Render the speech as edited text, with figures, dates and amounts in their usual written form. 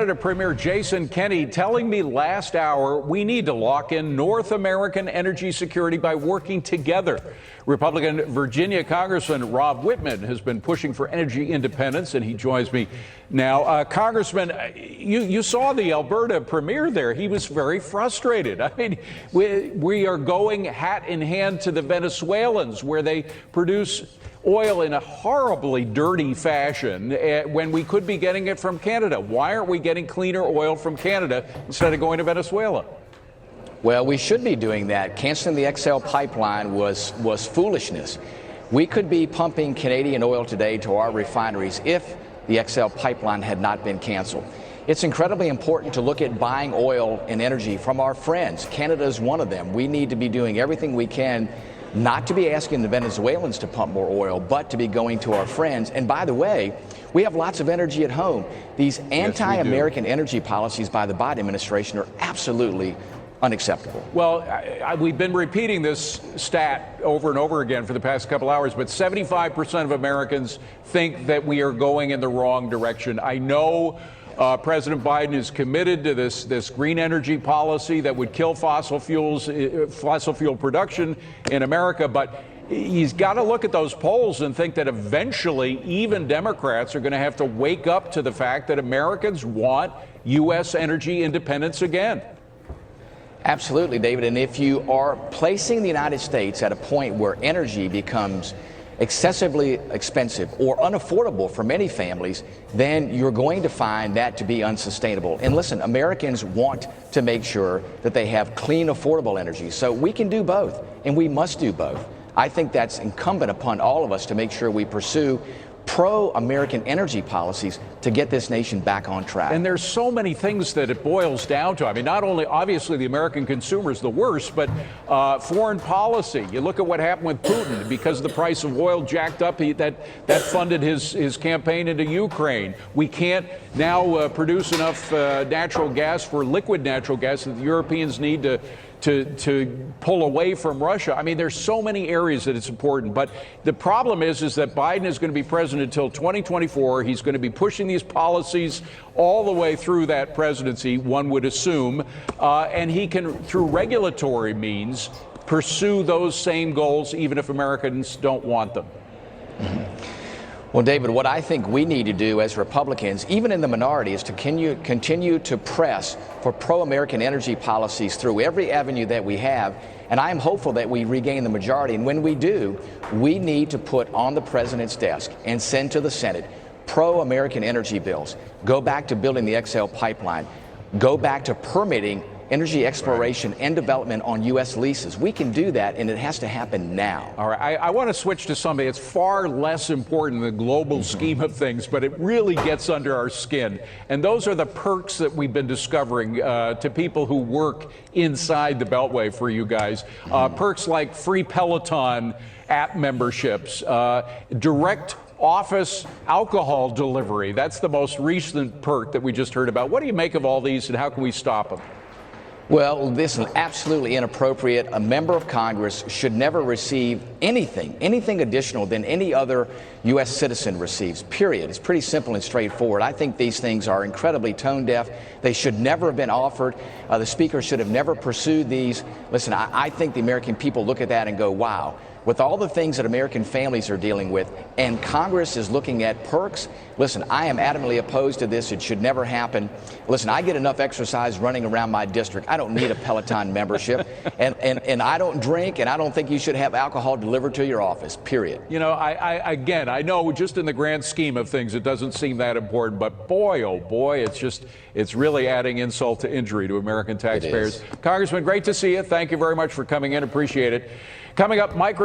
Premier Jason Kenney telling me last hour we need to lock in North American energy security by working together. Republican Virginia Congressman Rob Wittman has been pushing for energy independence, and he joins me now. Congressman, you saw the Alberta premier there. He was very frustrated. I mean, we are going hat in hand to the Venezuelans, where they produce oil in a horribly dirty fashion when we could be getting it from Canada. Why aren't we getting cleaner oil from Canada instead of going to Venezuela? Well, we should be doing that. Canceling the XL pipeline was foolishness. We could be pumping Canadian oil today to our refineries if the XL pipeline had not been canceled. It's incredibly important to look at buying oil and energy from our friends. Canada is one of them. We need to be doing everything we can not to be asking the Venezuelans to pump more oil, but to be going to our friends. And by the way, we have lots of energy at home. These anti-American energy policies by the Biden administration are absolutely unacceptable. Well, we've been repeating this stat over and over again for the past couple hours, but 75% of Americans think that we are going in the wrong direction. I know President Biden is committed to this green energy policy that would kill fossil fuel production in America, but he's got to look at those polls and think that eventually even Democrats are going to have to wake up to the fact that Americans want U.S. energy independence again. Absolutely, David. And if you are placing the United States at a point where energy becomes excessively expensive or unaffordable for many families, then you're going to find that to be unsustainable. And listen, Americans want to make sure that they have clean, affordable energy. So we can do both, and we must do both. I think that's incumbent upon all of us to make sure we pursue pro-American energy policies to get this nation back on track. And there's so many things that it boils down to. I mean, not only obviously the American consumer is the worst, but foreign policy. You look at what happened with Putin because the price of oil jacked up. That funded his campaign into Ukraine. We can't now produce enough natural gas for liquid natural gas that the Europeans need to pull away from Russia. I mean, there's so many areas that it's important. But the problem is that Biden is going to be president until 2024. He's going to be pushing these policies all the way through that presidency, one would assume. And he can, through regulatory means, pursue those same goals, even if Americans don't want them. Well, David, what I think we need to do as Republicans, even in the minority, is to continue to press for pro-American energy policies through every avenue that we have. And I am hopeful that we regain the majority. And when we do, we need to put on the president's desk and send to the Senate pro-American energy bills. Go back to building the XL pipeline. Go back to permitting energy exploration and development on U.S. leases. We can do that, and it has to happen now. All right, I want to switch to something that's far less important in the global scheme of things, but it really gets under our skin. And those are the perks that we've been discovering to people who work inside the Beltway for you guys. Perks like free Peloton app memberships, direct office alcohol delivery. That's the most recent perk that we just heard about. What do you make of all these, and how can we stop them? Well, this is absolutely inappropriate. A member of Congress should never receive anything additional than any other U.S. citizen receives, period. It's pretty simple and straightforward. I think these things are incredibly tone deaf. They should never have been offered. The Speaker should have never pursued these. Listen, I think the American people look at that and go, wow. With all the things that American families are dealing with, and Congress is looking at perks, listen, I am adamantly opposed to this. It should never happen. Listen, I get enough exercise running around my district. I don't need a Peloton membership. And I don't drink, and I don't think you should have alcohol delivered to your office, period. You know, I know just in the grand scheme of things, it doesn't seem that important, but boy, oh boy, it's really adding insult to injury to American taxpayers. Congressman, great to see you. Thank you very much for coming in. Appreciate it. Coming up,